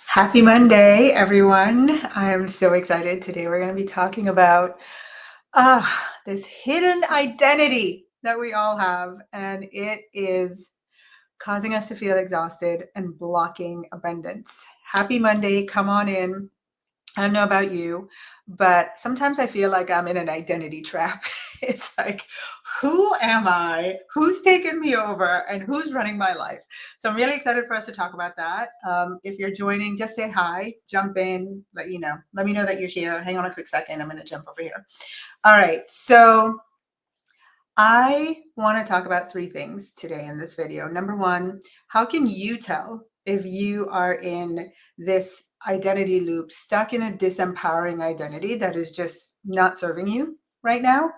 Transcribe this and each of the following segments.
Happy Monday, everyone. I am so excited. Today we're going to be talking about this hidden identity that we all have, and it is causing us to feel exhausted and blocking abundance. Happy Monday. Come on in. I don't know about you, but sometimes I feel like I'm in an identity trap. It's like, who am I? Who's taken me over? And who's running my life? So I'm really excited for us to talk about that. If you're joining, just say hi, jump in, let you know. Let me know that you're here. Hang on a quick second. I'm going to jump over here. All right. So I want to talk about three things today in this video. Number one, how can you tell if you are in this identity loop, stuck in a disempowering identity that is just not serving you right now?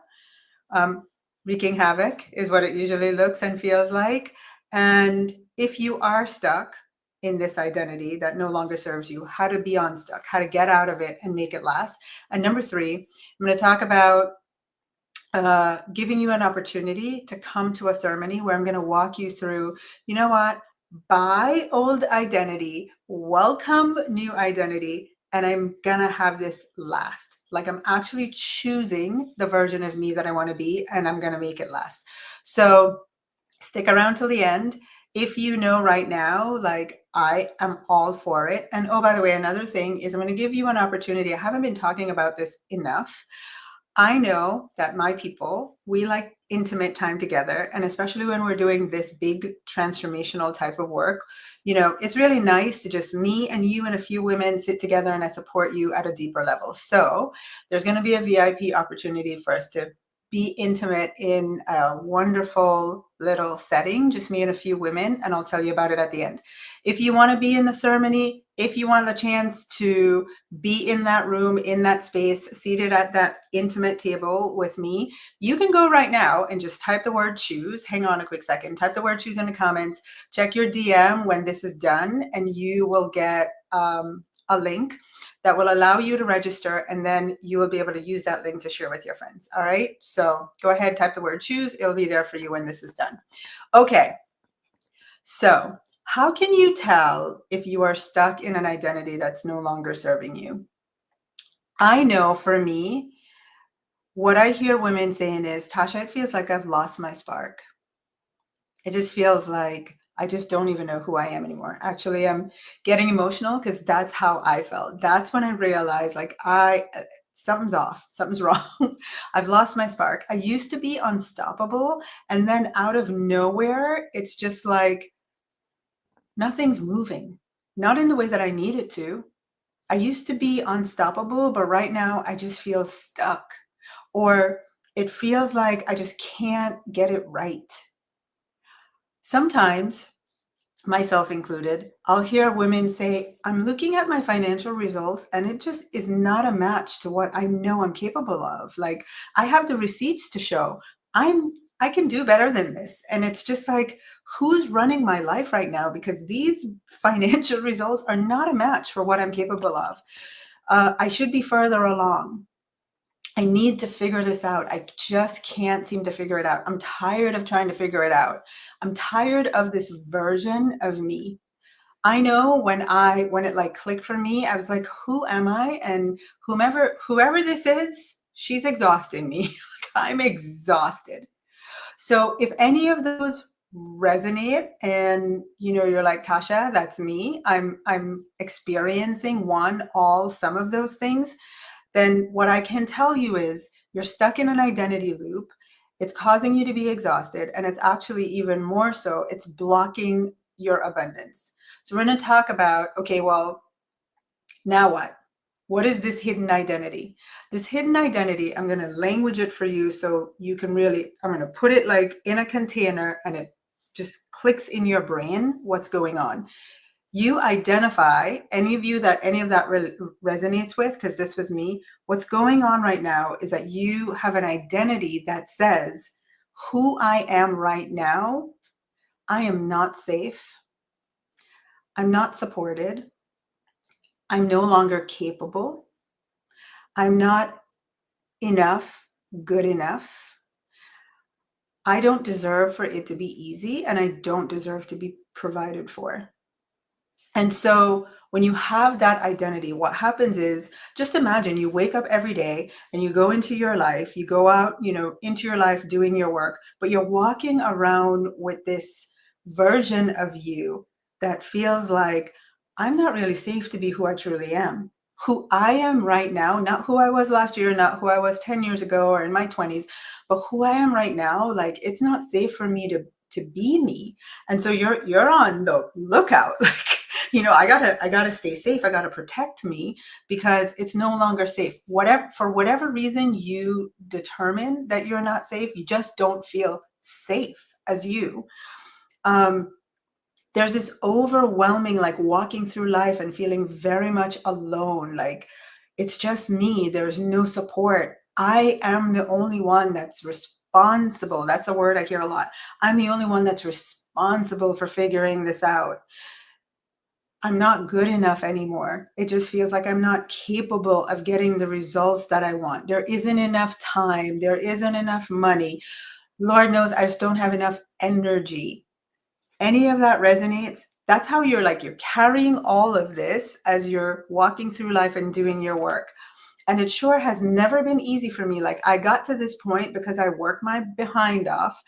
Wreaking havoc is what it usually looks and feels like. And if you are stuck in this identity that no longer serves you, how to be unstuck, how to get out of it and make it last. And number three, I'm going to talk about giving you an opportunity to come to a ceremony where I'm going to walk you through, you know what, buy old identity, welcome new identity, and I'm going to have this last. Like I'm actually choosing the version of me that I want to be, and I'm going to make it last. So stick around till the end. If you know right now, like I am all for it. And oh, by the way, another thing is I'm going to give you an opportunity. I haven't been talking about this enough. I know that my people, we like intimate time together. And especially when we're doing this big transformational type of work, it's really nice to just me and you and a few women sit together and I support you at a deeper level. So there's going to be a VIP opportunity for us to be intimate in a wonderful little setting, just me and a few women, and I'll tell you about it at the end. If you want to be in the ceremony, if you want the chance to be in that room, in that space, seated at that intimate table with me, you can go right now and just type the word choose. Hang on a quick second. Type the word choose in the comments. Check your DM when this is done, and you will get a link that will allow you to register, and then you will be able to use that link to share with your friends. All right. So go ahead, type the word choose. It'll be there for you when this is done. Okay. So how can you tell if you are stuck in an identity that's no longer serving you? I know for me, what I hear women saying is, Tasha, it feels like I've lost my spark. It just feels like I just don't even know who I am anymore. Actually, I'm getting emotional because that's how I felt. That's when I realized like something's off, something's wrong. I've lost my spark. I used to be unstoppable, and then out of nowhere, it's just like nothing's moving, not in the way that I need it to. I used to be unstoppable, but right now I just feel stuck, or it feels like I just can't get it right. Sometimes, myself included, I'll hear women say, I'm looking at my financial results and it just is not a match to what I know I'm capable of. Like I have the receipts to show I can do better than this. And it's just like, who's running my life right now? Because these financial results are not a match for what I'm capable of. I should be further along. I need to figure this out. I just can't seem to figure it out. I'm tired of trying to figure it out. I'm tired of this version of me. I know when it like clicked for me, I was like, who am I? And whoever this is, she's exhausting me. I'm exhausted. So if any of those resonate and you're like, Tasha, that's me. I'm experiencing some of those things, then what I can tell you is you're stuck in an identity loop. It's causing you to be exhausted, and it's actually even more so, it's blocking your abundance. So we're going to talk about, okay, well, now what? What is this hidden identity? This hidden identity, I'm going to language it for you so you can really, I'm going to put it like in a container and it just clicks in your brain what's going on. You identify, any of you that any of that resonates with, because this was me, what's going on right now is that you have an identity that says, who I am right now, I am not safe. I'm not supported. I'm no longer capable. I'm not enough, good enough. I don't deserve for it to be easy, and I don't deserve to be provided for. And so when you have that identity, what happens is, just imagine you wake up every day and you go into your life, you go out, into your life doing your work, but you're walking around with this version of you that feels like, I'm not really safe to be who I truly am. Who I am right now, not who I was last year, not who I was 10 years ago or in my 20s, but who I am right now, like it's not safe for me to be me. And so you're on the lookout. Like, I gotta stay safe. I gotta protect me because it's no longer safe. For whatever reason you determine that you're not safe, you just don't feel safe as you. Um, there's this overwhelming, like walking through life and feeling very much alone. Like it's just me. There's no support. I am the only one that's responsible. That's a word I hear a lot. I'm the only one that's responsible for figuring this out. I'm not good enough anymore. It just feels like I'm not capable of getting the results that I want. There isn't enough time. There isn't enough money. Lord knows I just don't have enough energy. Any of that resonates? That's how you're carrying all of this as you're walking through life and doing your work. And it sure has never been easy for me. Like I got to this point because I worked my behind off.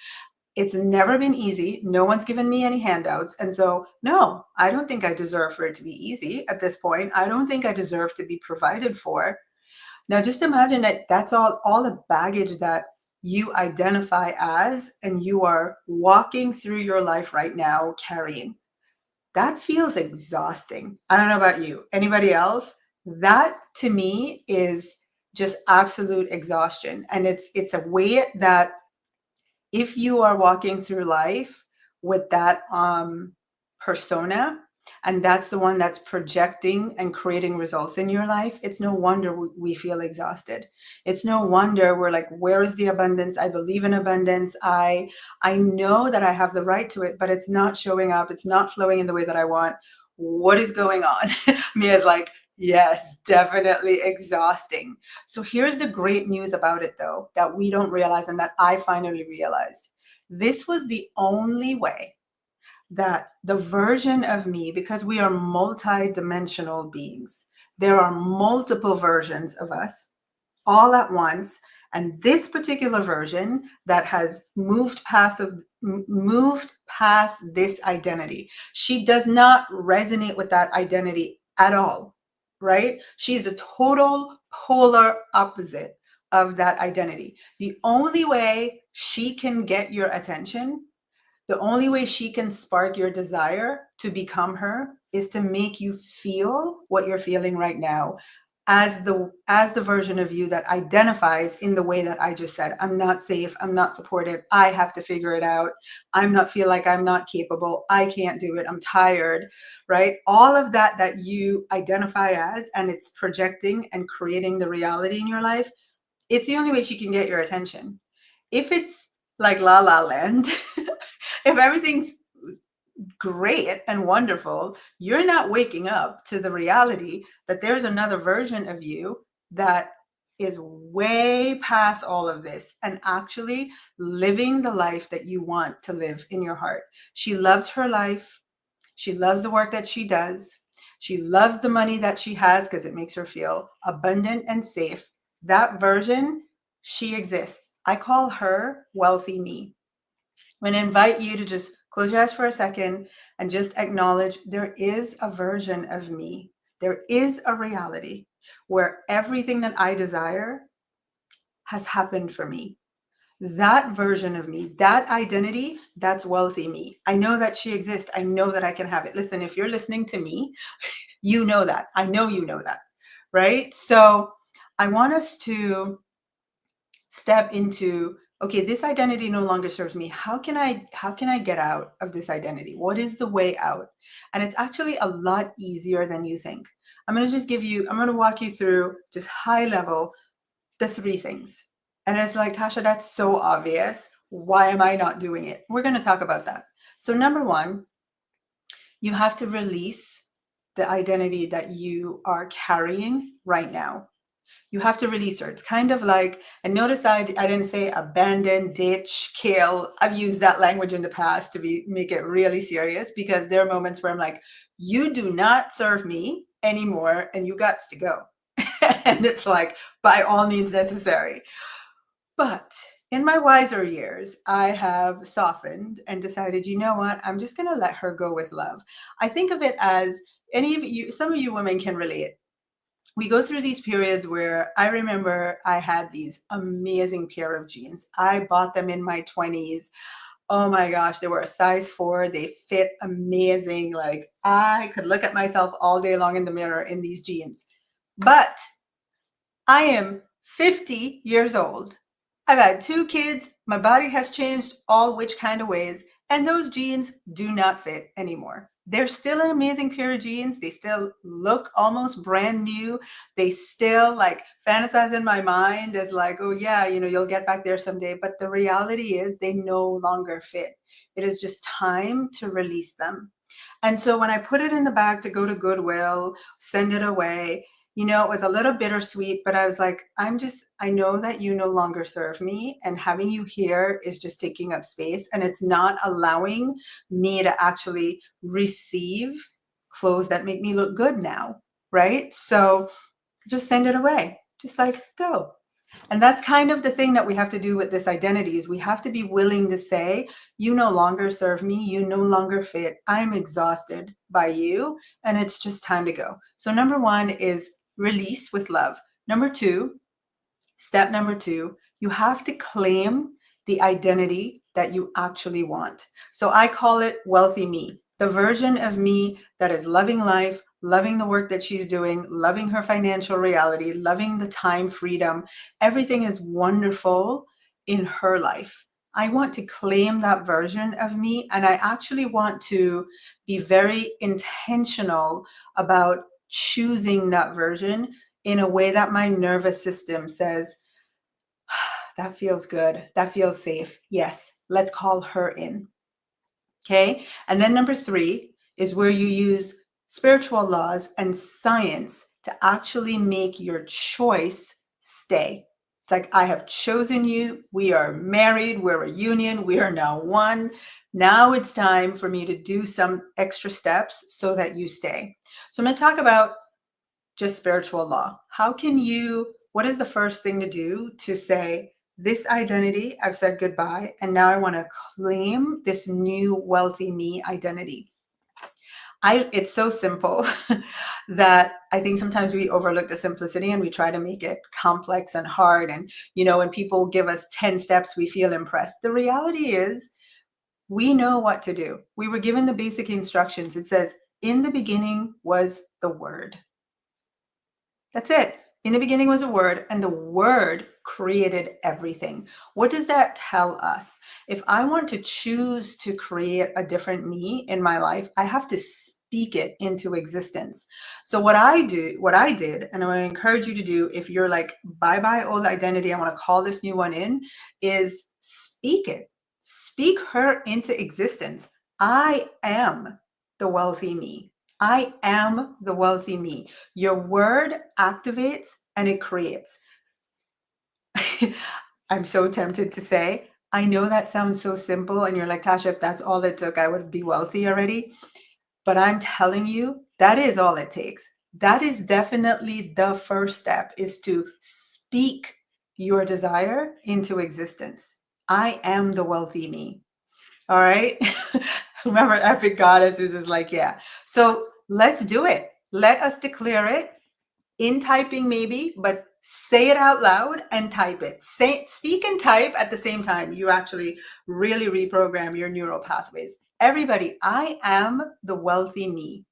It's never been easy. No one's given me any handouts. And so, no, I don't think I deserve for it to be easy at this point. I don't think I deserve to be provided for. Now, just imagine that that's all the baggage that you identify as, and you are walking through your life right now carrying. That feels exhausting. I don't know about you. Anybody else? That to me is just absolute exhaustion. And it's a weight that if you are walking through life with that persona, and that's the one that's projecting and creating results in your life, it's no wonder we feel exhausted. It's no wonder we're like, where is the abundance? I believe in abundance. I know that I have the right to it, but it's not showing up. It's not flowing in the way that I want. What is going on? Mia's like, yes, definitely exhausting. So here's the great news about it, though, that we don't realize and that I finally realized. This was the only way that the version of me, because we are multi-dimensional beings, there are multiple versions of us all at once. And this particular version that has moved past this identity, she does not resonate with that identity at all, right? She's a total polar opposite of that identity. The only way she can get your attention, the only way she can spark your desire to become her, is to make you feel what you're feeling right now as the version of you that identifies in the way that I just said. I'm not safe, I'm not supported, I have to figure it out. I'm not capable, I can't do it, I'm tired, right? All of that you identify as, and it's projecting and creating the reality in your life. It's the only way she can get your attention. If it's like La La Land, if everything's great and wonderful, you're not waking up to the reality that there's another version of you that is way past all of this and actually living the life that you want to live in your heart. She loves her life. She loves the work that she does. She loves the money that she has because it makes her feel abundant and safe. That version, she exists. I call her wealthy me. I'm going to invite you to just close your eyes for a second and just acknowledge there is a version of me. There is a reality where everything that I desire has happened for me. That version of me, that identity, that's wealthy me. I know that she exists. I know that I can have it. Listen, if you're listening to me, you know that. I know you know that, right? So I want us to step into, okay, this identity no longer serves me. How can I get out of this identity? What is the way out? And it's actually a lot easier than you think. I'm going to walk you through just high level the three things. And it's like, Tasha, that's so obvious. Why am I not doing it? We're going to talk about that. So number one, you have to release the identity that you are carrying right now. You have to release her. It's kind of like, and notice I didn't say abandon, ditch, kill. I've used that language in the past to make it really serious, because there are moments where I'm like, You do not serve me anymore and you got to go. And it's like, by all means necessary. But in my wiser years, I have softened and decided, you know what? I'm just going to let her go with love. I think of it as any of you, some of you women can relate. We go through these periods where I remember I had these amazing pair of jeans. I bought them in my 20s. Oh my gosh, they were a size 4. They fit amazing. Like I could look at myself all day long in the mirror in these jeans. But I am 50 years old. I've had 2 kids. My body has changed all which kind of ways. And those jeans do not fit anymore. They're still an amazing pair of jeans. They still look almost brand new. They still like fantasize in my mind as like, oh yeah, you'll get back there someday. But the reality is they no longer fit. It is just time to release them. And so when I put it in the bag to go to Goodwill, send it away, it was a little bittersweet, but I was like, I know that you no longer serve me, and having you here is just taking up space, and it's not allowing me to actually receive clothes that make me look good now, right? So just send it away. Just like, go. And that's kind of the thing that we have to do with this identity is we have to be willing to say, you no longer serve me, you no longer fit. I'm exhausted by you, and it's just time to go. So number 1 is release with love. Step number 2, you have to claim the identity that you actually want. So I call it wealthy me, the version of me that is loving life, loving the work that she's doing, loving her financial reality, loving the time freedom. Everything is wonderful in her life. I want to claim that version of me, and I actually want to be very intentional about choosing that version in a way that my nervous system says, that feels good. That feels safe. Yes, let's call her in. Okay. And then number 3 is where you use spiritual laws and science to actually make your choice stay. It's like, I have chosen you. We are married. We're a union. We are now one. Now it's time for me to do some extra steps so that you stay. So I'm going to talk about just spiritual law. What is the first thing to do to say, this identity, I've said goodbye, and now I want to claim this new wealthy me identity? It's so simple that I think sometimes we overlook the simplicity and we try to make it complex and hard. And, when people give us 10 steps, we feel impressed. The reality is we know what to do. We were given the basic instructions. It says, in the beginning was the Word. That's it. In the beginning was a word, and the word created everything. What does that tell us? If I want to choose to create a different me in my life, I have to speak it into existence. So what I did, and I want to encourage you to do, if you're like, bye-bye old identity, I want to call this new one in, is speak it. Speak her into existence. I am the wealthy me. I am the wealthy me. Your word activates and it creates. I'm so tempted to say, I know that sounds so simple. And you're like, Tasha, if that's all it took, I would be wealthy already. But I'm telling you, that is all it takes. That is definitely the first step, is to speak your desire into existence. I am the wealthy me. All right. Remember, epic goddesses is like, yeah. So let's do it. Let us declare it in typing, maybe, but say it out loud and type it. Speak and type at the same time. You actually really reprogram your neural pathways. Everybody, I am the wealthy me.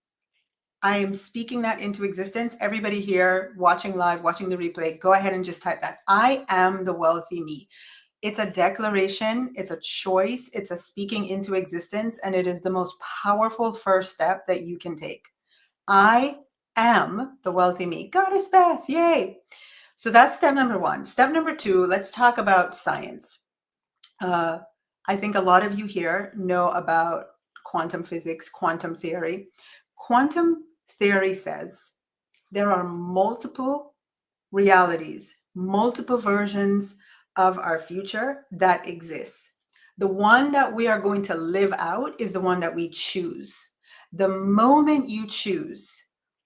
I am speaking that into existence. Everybody here watching live, watching the replay, go ahead and just type that. I am the wealthy me. It's a declaration, it's a choice, it's a speaking into existence, and it is the most powerful first step that you can take. I am the wealthy me. Goddess Beth, yay. So that's step number 1. Step number 2, let's talk about science. I think a lot of you here know about quantum physics, quantum theory. Quantum theory says there are multiple realities, multiple versions of our future that exists. The one that we are going to live out is the one that we choose. The moment you choose,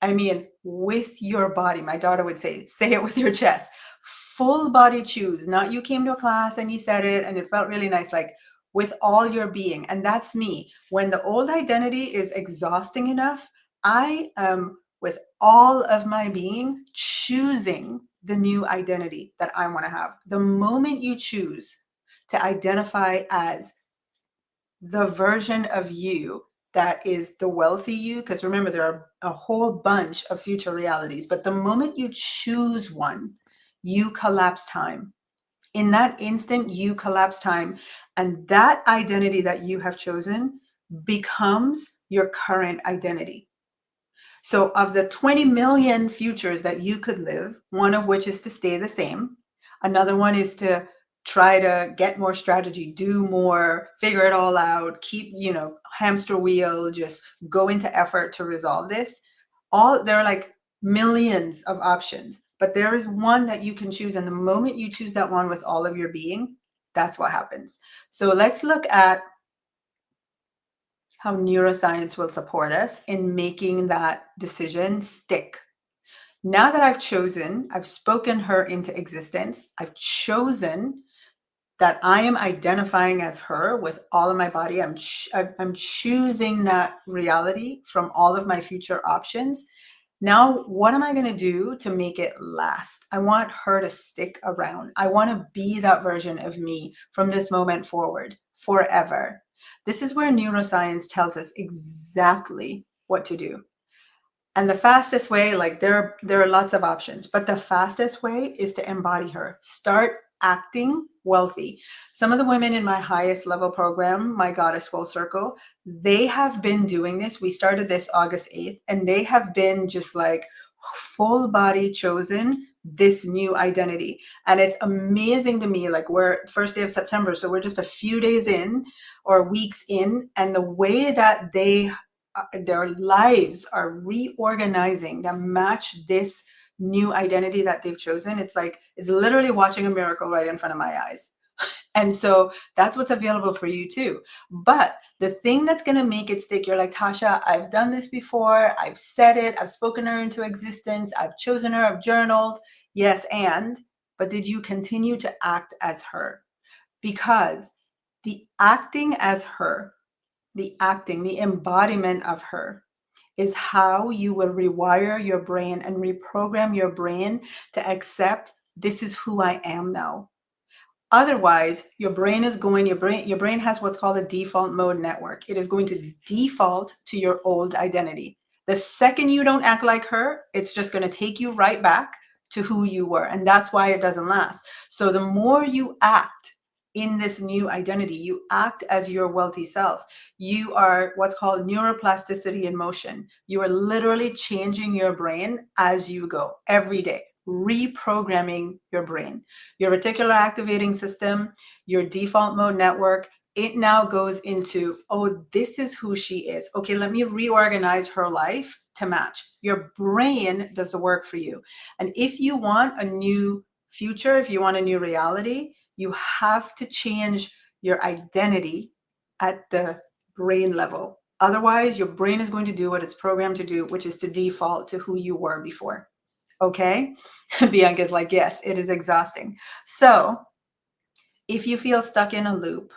I mean, with your body, my daughter would say it with your chest, full body choose, not you came to a class and you said it and it felt really nice, like with all your being. And that's me. When the old identity is exhausting enough, I am with all of my being choosing the new identity that I want to have. The moment you choose to identify as the version of you that is the wealthy you, because remember, there are a whole bunch of future realities, but the moment you choose one, you collapse time. In that instant, you collapse time, and that identity that you have chosen becomes your current identity. So, of the 20 million futures that you could live, one of which is to stay the same, another one is to try to get more strategy, do more, figure it all out, keep, hamster wheel, just go into effort to resolve this. There are like millions of options, but there is one that you can choose. And the moment you choose that one with all of your being, that's what happens. So let's look at how neuroscience will support us in making that decision stick. Now that I've spoken her into existence, I've chosen that I am identifying as her with all of my body. I'm choosing that reality from all of my future options. Now, what am I going to do to make it last? I want her to stick around. I want to be that version of me from this moment forward, forever. This is where neuroscience tells us exactly what to do. And the fastest way, like there are lots of options, but the fastest way is to embody her. Start acting wealthy. Some of the women in my highest level program, my Goddess Full Circle, they have been doing this. We started this August 8th, and they have been just like full body chosen this new identity. And it's amazing to me. Like, we're first day of September, so we're just a few days in or weeks in, and the way that their lives are reorganizing to match this new identity that they've chosen. It's literally watching a miracle right in front of my eyes. And so that's what's available for you too. But the thing that's going to make it stick, you're like, Tasha, I've done this before. I've said it. I've spoken her into existence. I've chosen her. I've journaled. Yes. But did you continue to act as her? Because the acting as her, the embodiment of her is how you will rewire your brain and reprogram your brain to accept this is who I am now. Otherwise, your brain has what's called a default mode network. It is going to default to your old identity. The second you don't act like her, it's just going to take you right back to who you were. And that's why it doesn't last. So the more you act in this new identity, you act as your wealthy self. You are what's called neuroplasticity in motion. You are literally changing your brain as you go every day, reprogramming your brain. Your reticular activating system, your default mode network, it now goes into, oh, this is who she is. Okay, let me reorganize her life to match. Your brain does the work for you. And if you want a new future, if you want a new reality, you have to change your identity at the brain level. Otherwise, your brain is going to do what it's programmed to do, which is to default to who you were before. Okay? Bianca's like, yes, it is exhausting. So if you feel stuck in a loop,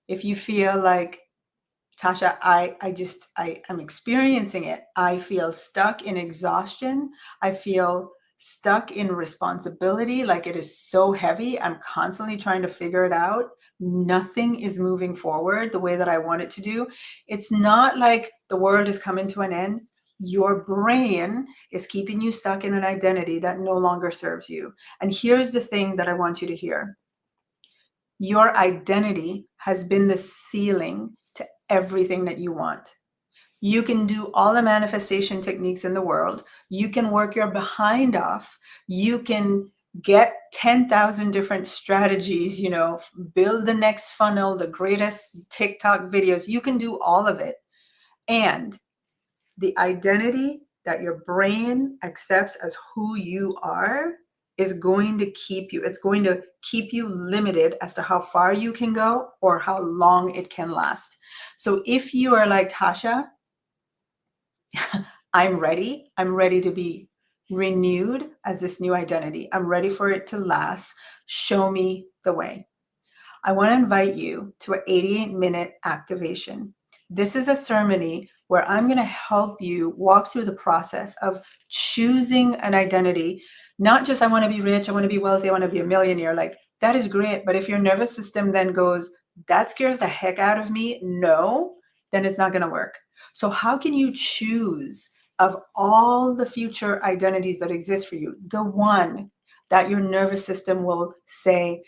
if you feel like, Tasha, I'm experiencing it. I feel stuck in exhaustion. I feel stuck in responsibility. Like, it is so heavy. I'm constantly trying to figure it out. Nothing is moving forward the way that I want it to do. It's not like the world is coming to an end. Your brain is keeping you stuck in an identity that no longer serves you. And here's the thing that I want you to hear. Your identity has been the ceiling to everything that you want. You can do all the manifestation techniques in the world. You can work your behind off. You can get 10,000 different strategies, build the next funnel, the greatest TikTok videos. You can do all of it. And the identity that your brain accepts as who you are is going to keep you. It's going to keep you limited as to how far you can go or how long it can last. So if you are like, Tasha, I'm ready. I'm ready to be renewed as this new identity. I'm ready for it to last. Show me the way. I want to invite you to an 88-minute activation. This is a ceremony where I'm going to help you walk through the process of choosing an identity. Not just I want to be rich, I want to be wealthy, I want to be a millionaire. Like that is great. But if your nervous system then goes, that scares the heck out of me, no, then it's not going to work. So, how can you choose of all the future identities that exist for you, the one that your nervous system will say,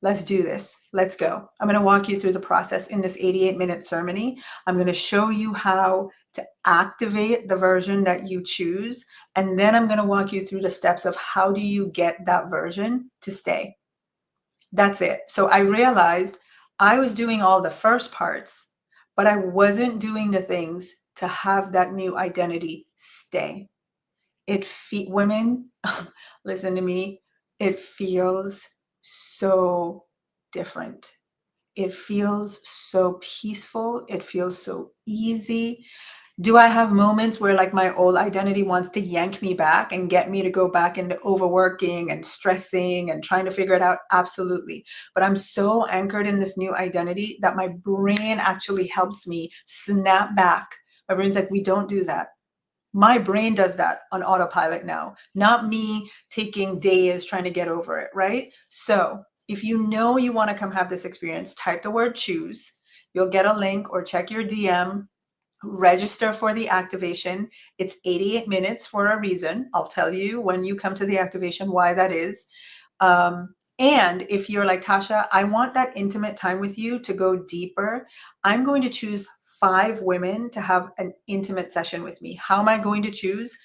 let's do this. Let's go. I'm going to walk you through the process in this 88-minute ceremony. I'm going to show you how to activate the version that you choose. And then I'm going to walk you through the steps of how do you get that version to stay. That's it. So I realized I was doing all the first parts, but I wasn't doing the things to have that new identity stay. Women, listen to me, it feels so different. It feels so peaceful. It feels so easy. Do I have moments where like my old identity wants to yank me back and get me to go back into overworking and stressing and trying to figure it out? Absolutely. But I'm so anchored in this new identity that my brain actually helps me snap back. My brain's like, we don't do that. My brain does that on autopilot now, not me taking days trying to get over it, right? So if you know you want to come have this experience, type the word choose. You'll get a link or check your DM, register for the activation. It's 88 minutes for a reason. I'll tell you when you come to the activation why that is. And if you're like, Tasha, I want that intimate time with you to go deeper, I'm going to choose 5 women to have an intimate session with me. How am I going to choose?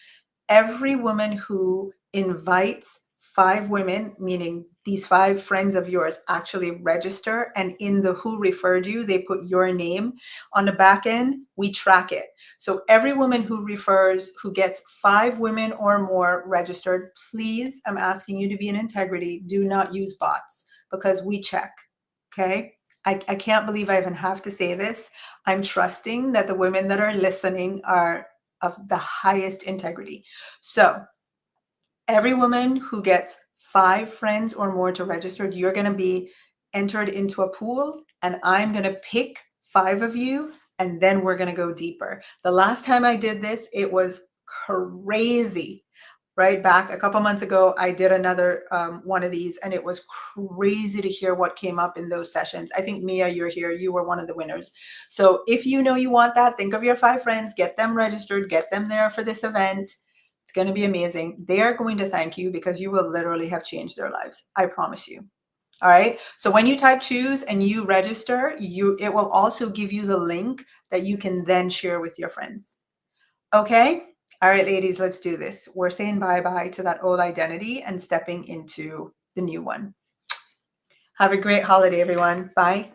Every woman who invites 5 women, meaning these 5 friends of yours, actually register, and in the who referred you, they put your name. On the back end, we track it. So every woman who refers, who gets 5 women or more registered, please, I'm asking you to be in integrity. Do not use bots because we check. Okay. I can't believe I even have to say this. I'm trusting that the women that are listening are of the highest integrity. So every woman who gets 5 friends or more to register, you're going to be entered into a pool, and I'm going to pick 5 of you, and then we're going to go deeper. The last time I did this, it was crazy. Right back a couple months ago, I did another one of these, and it was crazy to hear what came up in those sessions. I think, Mia, you're here. You were one of the winners. So if you know you want that, think of your 5 friends, get them registered, get them there for this event. It's going to be amazing. They are going to thank you because you will literally have changed their lives. I promise you. All right. So when you type choose and you register, it will also give you the link that you can then share with your friends. Okay. All right, ladies, let's do this. We're saying bye-bye to that old identity and stepping into the new one. Have a great holiday, everyone. Bye.